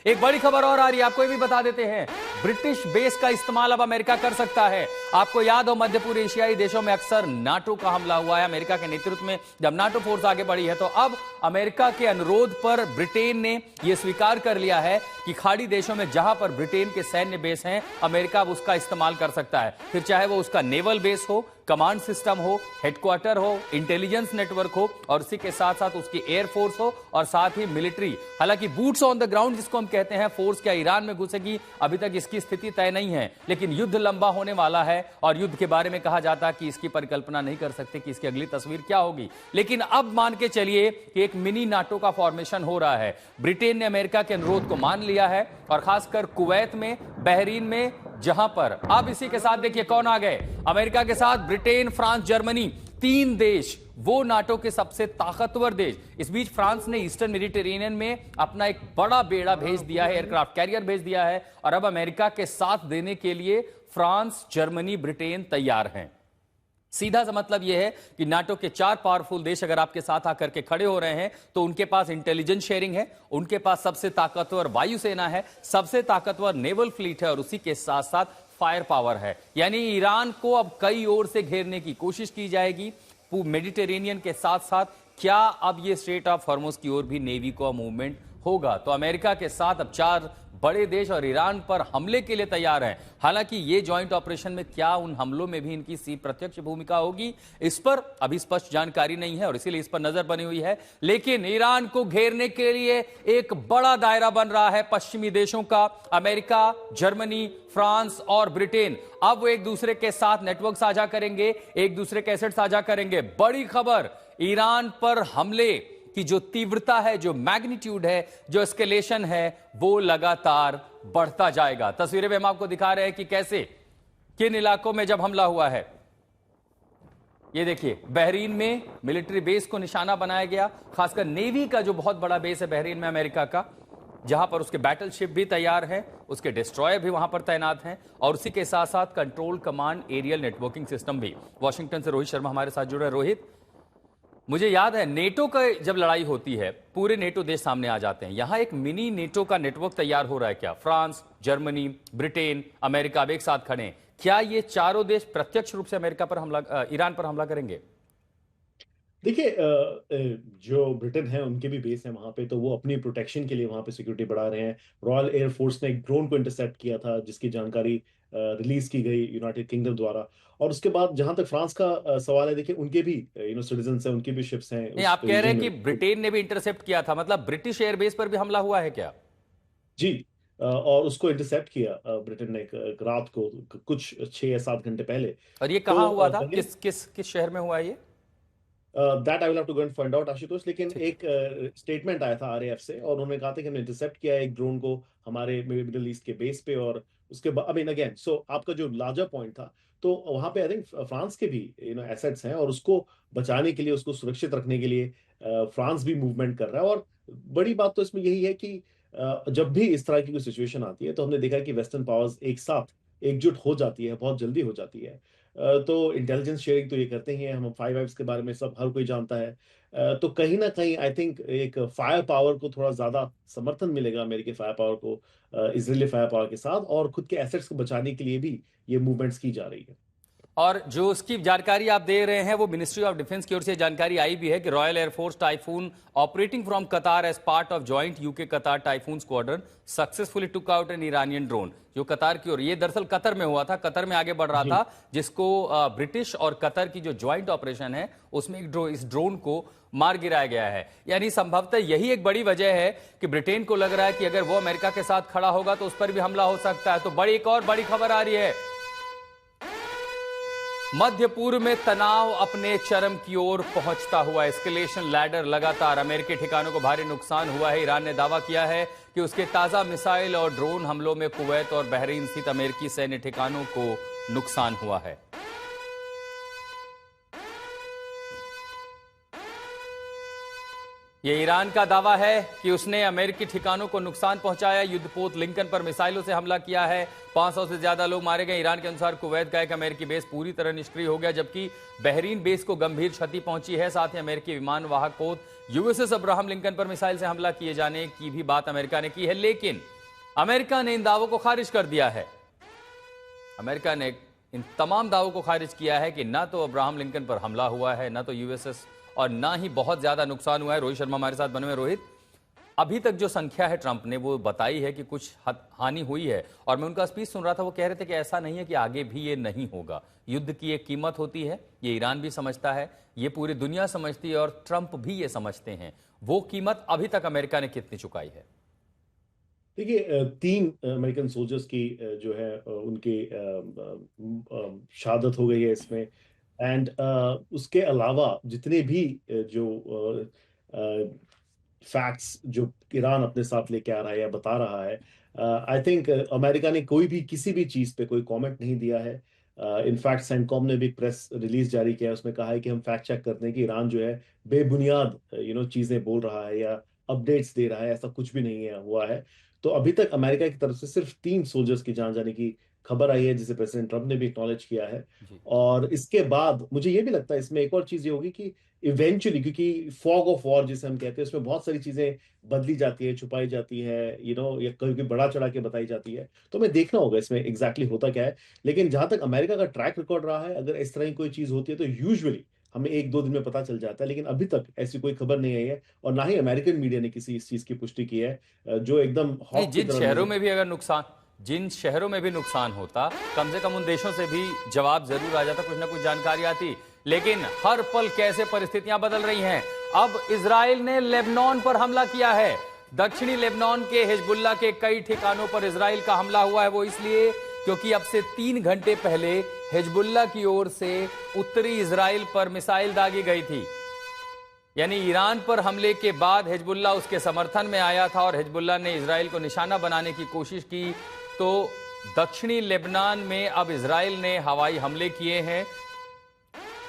एक बड़ी खबर और आ रही है, आपको ये भी बता देते हैं, ब्रिटिश बेस का इस्तेमाल अब अमेरिका कर सकता है। आपको याद हो, मध्य पूर्व एशियाई देशों में अक्सर नाटो का हमला हुआ है अमेरिका के नेतृत्व में, जब नाटो फोर्स आगे बढ़ी है। तो अब अमेरिका के अनुरोध पर ब्रिटेन ने यह स्वीकार कर लिया है कि खाड़ी देशों में जहां पर ब्रिटेन के सैन्य बेस हैं, अमेरिका अब उसका इस्तेमाल कर सकता है। फिर चाहे वो उसका नेवल बेस हो, कमांड सिस्टम हो, हेडक्वार्टर हो, इंटेलिजेंस नेटवर्क हो, और इसी के साथ साथ उसकी एयरफोर्स हो, और साथ ही मिलिट्री। हालांकि बूट्स ऑन द ग्राउंड जिसको हम कहते हैं, फोर्स क्या ईरान में घुसेगी, अभी तक इसकी स्थिति तय नहीं है, लेकिन युद्ध लंबा होने वाला है और युद्ध के बारे में कहा जाता है कि इसकी परिकल्पना नहीं कर सकते कि इसकी अगली तस्वीर क्या होगी। लेकिन अब मान के चलिए कि एक मिनी नाटो का फॉर्मेशन हो रहा है। ब्रिटेन ने अमेरिका के अनुरोध को मान लिया है, और खासकर कुवैत में, बहरीन में, जहां पर अब इसी के साथ देखिए कौन आ गए, अमेरिका के साथ ब्रिटेन, फ्रांस, जर्मनी, 3 देश, वो नाटो के सबसे ताकतवर देश। इस बीच फ्रांस ने ईस्टर्न मेडिटेरेनियन में अपना एक बड़ा बेड़ा भेज दिया है, एयरक्राफ्ट कैरियर भेज दिया है, और अब अमेरिका के साथ देने के लिए फ्रांस, जर्मनी, ब्रिटेन तैयार हैं। सीधा सा मतलब यह है कि नाटो के 4 पावरफुल देश अगर आपके साथ आकर के खड़े हो रहे हैं, तो उनके पास इंटेलिजेंस शेयरिंग है, उनके पास सबसे ताकतवर वायुसेना है, सबसे ताकतवर नेवल फ्लीट है, और उसी के साथ साथ फायर पावर है। यानी ईरान को अब कई ओर से घेरने की कोशिश की जाएगी। मेडिटेरेनियन के साथ साथ क्या अब ये स्ट्रेट ऑफ हॉर्मुज की ओर भी नेवी को मूवमेंट होगा? तो अमेरिका के साथ अब 4 बड़े देश और ईरान पर हमले के लिए तैयार हैं। हालांकि ये जॉइंट ऑपरेशन में क्या उन हमलों में भी इनकी प्रत्यक्ष भूमिका होगी, इस पर अभी स्पष्ट जानकारी नहीं है, और इसीलिए इस पर नजर बनी हुई है। लेकिन ईरान को घेरने के लिए एक बड़ा दायरा बन रहा है पश्चिमी देशों का। अमेरिका, जर्मनी, फ्रांस और ब्रिटेन अब वो एक दूसरे के साथ नेटवर्क साझा करेंगे, एक दूसरे के एसेट साझा करेंगे। बड़ी खबर, ईरान पर हमले कि जो तीव्रता है, जो मैग्नीट्यूड है, जो एस्केलेशन है, वो लगातार बढ़ता जाएगा। तस्वीरें में हम आपको दिखा रहे हैं कि कैसे किन इलाकों में जब हमला हुआ है। ये देखिए, बहरीन में मिलिट्री बेस को निशाना बनाया गया, खासकर नेवी का जो बहुत बड़ा बेस है बहरीन में अमेरिका का, जहां पर उसके बैटलशिप भी तैयार हैं, उसके डिस्ट्रॉयर भी वहां पर तैनात हैं, और उसी के साथ साथ control, command, aerial networking system भी। वॉशिंगटन से रोहित शर्मा हमारे साथ जुड़े हैं। रोहित, मुझे याद है नेटो का जब लड़ाई होती है, पूरे नेटो देश सामने आ जाते हैं। यहां एक मिनी नेटो का नेटवर्क तैयार हो रहा है क्या? फ्रांस, जर्मनी, ब्रिटेन, अमेरिका अब एक साथ खड़े हैं। क्या ये चारों देश प्रत्यक्ष रूप से अमेरिका पर हमला, ईरान पर हमला करेंगे? देखिए, जो ब्रिटेन है उनके भी बेस है वहां पे, तो वो अपनी प्रोटेक्शन के लिए वहां पे सिक्योरिटी बढ़ा रहे हैं। रॉयल एयरफोर्स ने एक ड्रोन को इंटरसेप्ट किया था, जिसकी जानकारी रिलीज की गई यूनाइटेड किंगडम द्वारा। और उसके बाद जहां तक फ्रांस का सवाल है, देखिए उनके भी सिटीजन्स हैं, उनकी भी शिप्स हैं नहीं, उस आप कह रहे रीजन हैं में। कि ब्रिटेन ने भी इंटरसेप्ट किया था, मतलब ब्रिटिश एयरबेस पर भी हमला हुआ है क्या? जी। और उसको इंटरसेप्ट किया ब्रिटेन ने एक रात को, कुछ 6 या 7 घंटे पहले। और ये तो कहां हुआ था, बहरीन, किस किस किस शहर में हुआ ये? That I will have to go and find out Ashutosh. लेकिन ठीक है। एक स्टेटमेंट आया था आरएएफ से, और उन्होंने कहा था कि हमने इंटरसेप्ट किया है एक ड्रोन को हमारे मिडिल ईस्ट के बेस पे। और उसके बाद, आई मीन अगेन, सो आपका जो लार्जर पॉइंट था, तो वहां पे आई थिंक फ्रांस के भी एसेट्स हैं, और उसको बचाने के लिए, उसको सुरक्षित रखने के लिए फ्रांस भी मूवमेंट कर रहा है। और बड़ी बात तो इसमें यही है कि जब भी इस तरह की कोई सिचुएशन आती है, तो हमने देखा है कि वेस्टर्न पावर्स एक साथ एकजुट हो जाती है, बहुत जल्दी हो जाती है। तो इंटेलिजेंस शेयरिंग तो ये करते ही हैं, हम 5 आइव्स के बारे में सब हर कोई जानता है। तो कहीं ना कहीं आई थिंक एक फायर पावर को थोड़ा ज्यादा समर्थन मिलेगा, अमेरिकी फायर पावर को इजरायली फायर पावर के साथ, और खुद के एसेट्स को बचाने के लिए भी ये मूवमेंट्स की जा रही है। और जो उसकी जानकारी आप दे रहे हैं, वो मिनिस्ट्री ऑफ डिफेंस की ओर से जानकारी आई भी है कि Royal Air Force Typhoon operating from Qatar as part of joint UK Qatar Typhoon squadron successfully took out an Iranian drone. जो कतार की ओर, ये दरअसल कतर में हुआ था, कतर में आगे बढ़ रहा जी। था, जिसको ब्रिटिश और कतर की जो ज्वाइंट ऑपरेशन है, उसमें इस ड्रोन को मार गिराया गया है। यानी संभवतः यही एक बड़ी वजह है कि ब्रिटेन को लग रहा है कि अगर वो अमेरिका के साथ खड़ा होगा तो उस पर भी हमला हो सकता है। तो बड़ी एक और बड़ी खबर आ रही है, मध्य पूर्व में तनाव अपने चरम की ओर पहुंचता हुआ, एस्केलेशन लैडर लगातार, अमेरिकी ठिकानों को भारी नुकसान हुआ है। ईरान ने दावा किया है कि उसके ताजा मिसाइल और ड्रोन हमलों में कुवैत और बहरीन स्थित अमेरिकी सैन्य ठिकानों को नुकसान हुआ है। ये ईरान का दावा है कि उसने अमेरिकी ठिकानों को नुकसान पहुंचाया, युद्धपोत लिंकन पर मिसाइलों से हमला किया है, 500 से ज्यादा लोग मारे गए। ईरान के अनुसार कुवैत का एक अमेरिकी बेस पूरी तरह निष्क्रिय हो गया, जबकि बहरीन बेस को गंभीर क्षति पहुंची है। साथ ही अमेरिकी विमान वाहक पोत यूएसएस अब्राहम लिंकन पर मिसाइल से हमला किए जाने की भी बात अमेरिका ने की है, लेकिन अमेरिका ने इन दावों को खारिज कर दिया है। अमेरिका ने इन तमाम दावों को खारिज किया है कि ना तो अब्राहम लिंकन पर हमला हुआ है, ना तो यूएसएस, और ना ही बहुत ज्यादा नुकसान हुआ है। रोहित शर्मा हमारे साथ बने हुए। रोहित, अभी तक जो संख्या है ट्रंप ने वो बताई है कि कुछ हानि हुई है, और मैं उनका स्पीच सुन रहा था, वो कह रहे थे कि ऐसा नहीं है कि आगे भी ये नहीं होगा। युद्ध की एक कीमत होती है, ये ईरान भी समझता है, ये पूरी दुनिया समझती है, और ट्रंप भी ये समझते हैं। वो कीमत अभी तक अमेरिका ने कितनी चुकाई है? देखिए, 3 अमेरिकन सोल्जर्स की जो है उनकी शहादत हो गई है इसमें। एंड उसके अलावा जितने भी जो फैक्ट्स जो ईरान अपने साथ लेके आ रहा है या बता रहा है, आई थिंक अमेरिका ने कोई भी किसी भी चीज पे कोई कमेंट नहीं दिया है। इनफैक्ट सेंटकॉम ने भी प्रेस रिलीज जारी किया है, उसमें कहा है कि हम फैक्ट चेक करते हैं कि ईरान जो है बेबुनियाद चीजें बोल रहा है या अपडेट्स दे रहा है, ऐसा कुछ भी नहीं है हुआ है। तो अभी तक अमेरिका की तरफ से सिर्फ 3 सोल्जर्स की जान जाने की खबर आई है, जिसे प्रेसिडेंट ट्रंप ने भी एक्नॉलेज किया है। जी। और इसके बाद मुझे ये भी लगता है इसमें एक और चीज ये होगी कि इवेंचुअली, क्योंकि फॉग ऑफ वॉर जिसे हम कहते हैं, उसमें बहुत सारी चीजें बदली जाती है, छुपाई जाती है, या कभी कभी बढ़ा चढ़ा के बताई जाती है। तो हमें देखना होगा इसमें एग्जैक्टली होता क्या है। लेकिन जहां तक अमेरिका का ट्रैक रिकॉर्ड रहा है, अगर इस तरह की कोई चीज होती है तो यूजुअली हमें 1-2 दिन में पता चल जाता है। लेकिन अभी तक ऐसी कोई खबर नहीं आई है, और ना ही अमेरिकन मीडिया ने किसी इस चीज की पुष्टि की है, जो एकदम नहीं, हॉक की तरह नजर। जिन शहरों में भी नुकसान होता, कम से कम उन देशों से भी जवाब जरूर आ जाता, कुछ ना कुछ जानकारी आती। लेकिन हर पल कैसे परिस्थितियां बदल रही हैं। अब इजराइल ने लेबनान पर हमला किया है। दक्षिणी लेबनान के हिजबुल्लाह के कई ठिकानों पर इजराइल का हमला हुआ है। वो इसलिए क्योंकि अब से 3 घंटे पहले हिजबुल्लाह की ओर से उत्तरी इजराइल पर मिसाइल दागी गई थी। यानी ईरान पर हमले के बाद हिजबुल्लाह उसके समर्थन में आया था, और हिजबुल्लाह ने इजराइल को निशाना बनाने की कोशिश की। तो दक्षिणी लेबनान में अब इजराइल ने हवाई हमले किए हैं,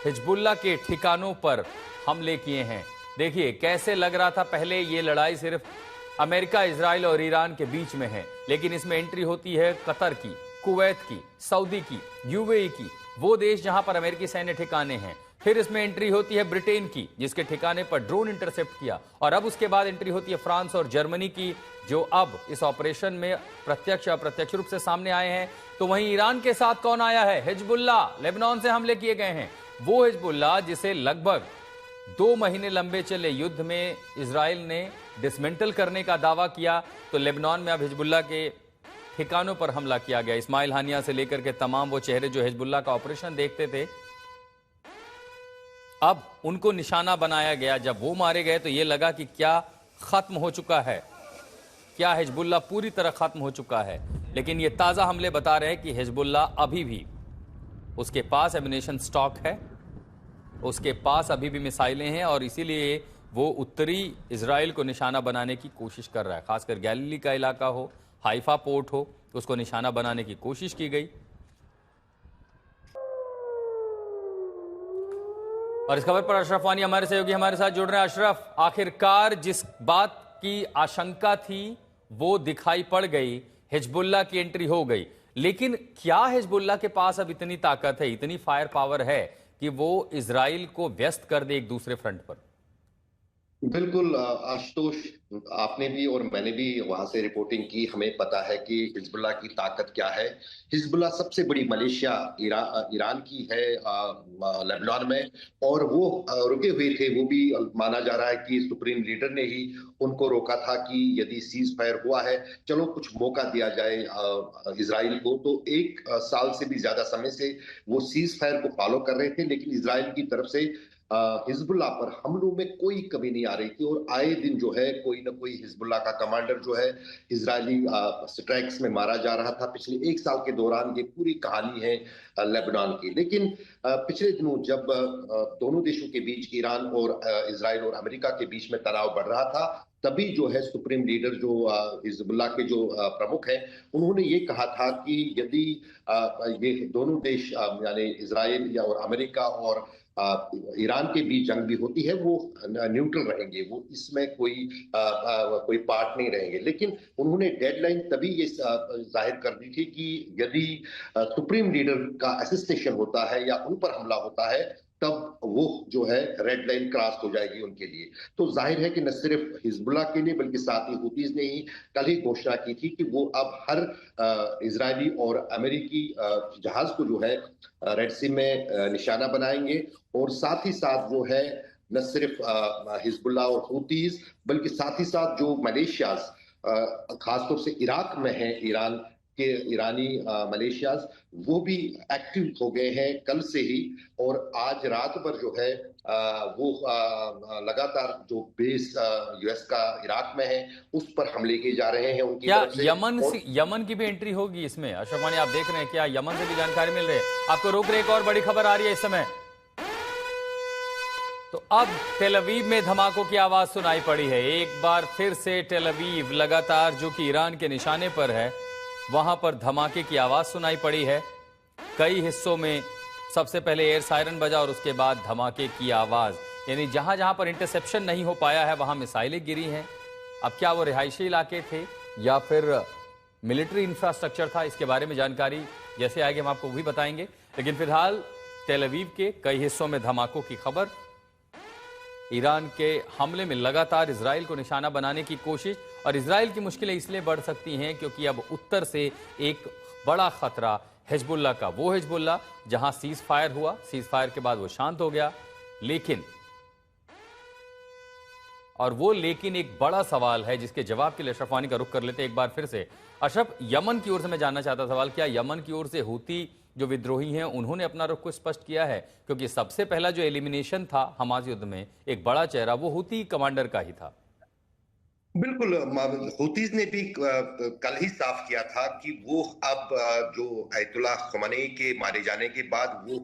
हिजबुल्लाह के ठिकानों पर हमले किए हैं। देखिए कैसे लग रहा था पहले ये लड़ाई सिर्फ अमेरिका, इजराइल और ईरान के बीच में है, लेकिन इसमें एंट्री होती है कतर की, कुवैत की, सऊदी की, यूएई की, वो देश जहां पर अमेरिकी सैन्य ठिकाने हैं। फिर इसमें एंट्री होती है ब्रिटेन की, जिसके ठिकाने पर ड्रोन इंटरसेप्ट किया, और अब उसके बाद एंट्री होती है फ्रांस और जर्मनी की, जो अब इस ऑपरेशन में प्रत्यक्ष या अप्रत्यक्ष रूप से सामने आए हैं। तो वहीं ईरान के साथ कौन आया है? हिजबुल्लाह। लेबनान से हमले किए गए हैं। वो हिजबुल्लाह जिसे लगभग 2 महीने लंबे चले युद्ध में इजराइल ने डिसमेंटल करने का दावा किया। तो लेबनान में अब हिजबुल्लाह के ठिकानों पर हमला किया गया। इस्माइल हानिया से लेकर के तमाम वो चेहरे जो हिजबुल्लाह का ऑपरेशन देखते थे, अब उनको निशाना बनाया गया। जब वो मारे गए तो ये लगा कि क्या खत्म हो चुका है, क्या हिजबुल्लाह पूरी तरह खत्म हो चुका है। लेकिन ये ताजा हमले बता रहे हैं कि हिजबुल्लाह अभी भी, उसके पास एम्युनिशन स्टॉक है, उसके पास अभी भी मिसाइलें हैं, और इसीलिए वो उत्तरी इजराइल को निशाना बनाने की कोशिश कर रहा है। खासकर गैलिली का इलाका हो, हाइफा पोर्ट हो, उसको निशाना बनाने की कोशिश की गई। और इस खबर पर अशरफ वानी हमारे सहयोगी हमारे साथ जुड़ रहे हैं। अशरफ, आखिरकार जिस बात की आशंका थी वो दिखाई पड़ गई, हिजबुल्लाह की एंट्री हो गई। लेकिन क्या हिजबुल्लाह के पास अब इतनी ताकत है, इतनी फायर पावर है कि वो इजराइल को व्यस्त कर दे एक दूसरे फ्रंट पर? बिल्कुल आशुतोष, आपने भी और मैंने भी वहां से रिपोर्टिंग की। हमें पता है कि हिजबुल्लाह की ताकत क्या है। हिजबुल्लाह सबसे बड़ी मलेशिया ईरान की है लेबनान में, और वो रुके हुए थे। वो भी माना जा रहा है कि सुप्रीम लीडर ने ही उनको रोका था कि यदि सीज फायर हुआ है, चलो कुछ मौका दिया जाए इजराइल को। तो 1 साल से भी ज्यादा समय से वो सीज फायर को फॉलो कर रहे थे, लेकिन इजराइल की तरफ से हिजबुल्लाह पर हमलों में कोई कमी नहीं आ रही थी। और आए दिन जो है कोई ना कोई हिजबुल्लाह का कमांडर जो है इजरायली स्ट्राइक्स में मारा जा रहा था। पिछले 1 साल के दौरान ये पूरी कहानी है लेबनान की। लेकिन पिछले दिनों जब दोनों देशों के बीच, ईरान और इजराइल और अमेरिका के बीच में तनाव बढ़ रहा था, तभी जो है सुप्रीम लीडर जो हिजबुल्लाह के जो प्रमुख हैं, उन्होंने ये कहा था कि यदि ये दोनों देश यानी इजराइल या और अमेरिका और ईरान के बीच जंग भी होती है, वो न्यूट्रल रहेंगे, वो इसमें कोई पार्ट नहीं रहेंगे। लेकिन उन्होंने डेडलाइन तभी ये जाहिर कर दी थी कि यदि सुप्रीम लीडर का असिस्टेशन होता है या उन पर हमला होता है, तब वो जो है रेड लाइन क्रॉस हो जाएगी उनके लिए। तो जाहिर है कि न सिर्फ हिजबुल्लाह के लिए बल्कि साथ ही हुतीज ने ही कल ही घोषणा की थी कि वो अब हर इजरायली और अमेरिकी जहाज को जो है रेड सी में निशाना बनाएंगे, और साथ ही साथ जो है न सिर्फ हिजबुल्लाह और हुतीज बल्कि साथ ही साथ जो मलेशियाज खासतौर से इराक में है, ईरान के ईरानी मलेशियाज, वो भी एक्टिव हो गए हैं कल से ही। और आज रात भर जो है वो लगातार जो बेस यूएस का इराक में है उस पर हमले किए जा रहे हैं उनकी क्या तरफ से। यमन की भी एंट्री होगी इसमें? अशरफ वानी, आप देख रहे हैं क्या यमन से भी जानकारी मिल रही है? आपको रोक रहे एक और बड़ी खबर आ रही है इस समय। तो अब टेल अवीव में धमाकों की आवाज सुनाई पड़ी है। एक बार फिर से टेल अवीव लगातार जो कि ईरान के निशाने पर है, वहां पर धमाके की आवाज सुनाई पड़ी है। कई हिस्सों में सबसे पहले एयर सायरन बजा और उसके बाद धमाके की आवाज, यानी जहां जहां पर इंटरसेप्शन नहीं हो पाया है वहां मिसाइलें गिरी हैं। अब क्या वो रिहायशी इलाके थे या फिर मिलिट्री इंफ्रास्ट्रक्चर था, इसके बारे में जानकारी जैसे आएगी हम आपको भी बताएंगे। लेकिन फिलहाल टेल अवीव के कई हिस्सों में धमाकों की खबर। ईरान के हमले में लगातार इजराइल को निशाना बनाने की कोशिश, और इजराइल की मुश्किलें इसलिए बढ़ सकती हैं क्योंकि अब उत्तर से एक बड़ा खतरा हिजबुल्लाह का, वो हिजबुल्लाह जहां सीज फायर हुआ, सीज फायर के बाद वो शांत हो गया, लेकिन एक बड़ा सवाल है जिसके जवाब के लिए अशरफ वानी का रुख कर लेते हैं एक बार फिर से। अशरफ, यमन की ओर से मैं जानना चाहता सवाल, क्या यमन की ओर से हूती जो विद्रोही हैं उन्होंने अपना रुख को स्पष्ट किया है? क्योंकि सबसे पहला जो एलिमिनेशन था हमास युद्ध में, एक बड़ा चेहरा वो हूती कमांडर का ही था। बिल्कुल, हुतीज ने भी कल ही साफ किया था कि वो अब जो आयतुल्लाह खमेनी के मारे जाने के बाद वो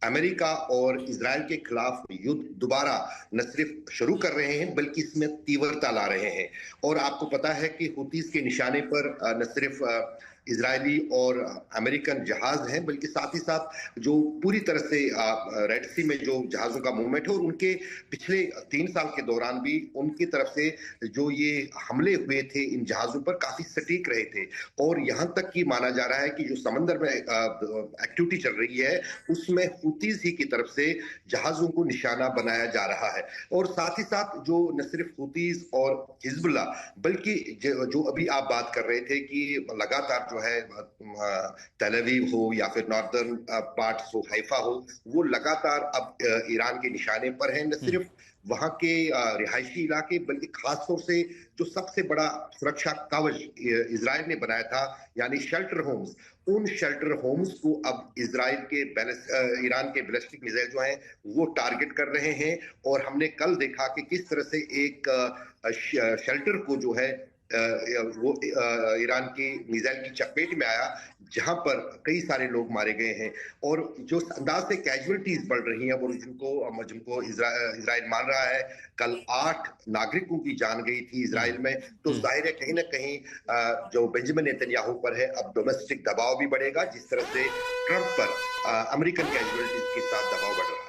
अमेरिका और इजराइल के खिलाफ युद्ध दोबारा न सिर्फ शुरू कर रहे हैं बल्कि इसमें तीव्रता ला रहे हैं। और आपको पता है कि हुतीज के निशाने पर न सिर्फ इजरायली और अमेरिकन जहाज हैं बल्कि साथ ही साथ जो पूरी तरह से रेड सी में जो जहाजों का मूवमेंट है, और उनके पिछले 3 साल के दौरान भी उनकी तरफ से जो ये हमले हुए थे इन जहाजों पर काफी सटीक रहे थे। और यहाँ तक कि माना जा रहा है कि जो समंदर में एक्टिविटी चल रही है उसमें हुतीज ही की तरफ से जहाजों को निशाना बनाया जा रहा है। और साथ ही साथ जो न सिर्फ हुतीज और हिजबुल्लाह बल्कि जो अभी आप बात कर रहे थे कि लगातार जो है तेल अवीव हो या फिर नॉर्दर्न पार्ट्स हो, हैफा हो, वो लगातार अब ईरान के निशाने पर है। न सिर्फ वहां के रिहायशी इलाके बल्कि खासतौर से जो सबसे बड़ा सुरक्षा कवच इजराइल ने बनाया था यानी शेल्टर होम्स, उन शेल्टर होम्स को अब इजराइल के ईरान के बैलिस्टिक मिसाइल जो हैं वो टारगेट कर रहे हैं। और हमने कल देखा कि किस तरह से एक शेल्टर को जो है वो ईरान की मिसाइल की चपेट में आया जहां पर कई सारे लोग मारे गए हैं। और जो अंदाज से कैजुअलिटीज बढ़ रही हैं और जिनको इजराइल मान रहा है कल 8 नागरिकों की जान गई थी इजराइल में, तो जाहिर है कहीं ना कहीं जो बेंजामिन नेतन्याहू पर है अब डोमेस्टिक दबाव भी बढ़ेगा, जिस तरह से ट्रंप पर अमेरिकन कैजुअलिटीज के साथ दबाव बढ़ रहा है।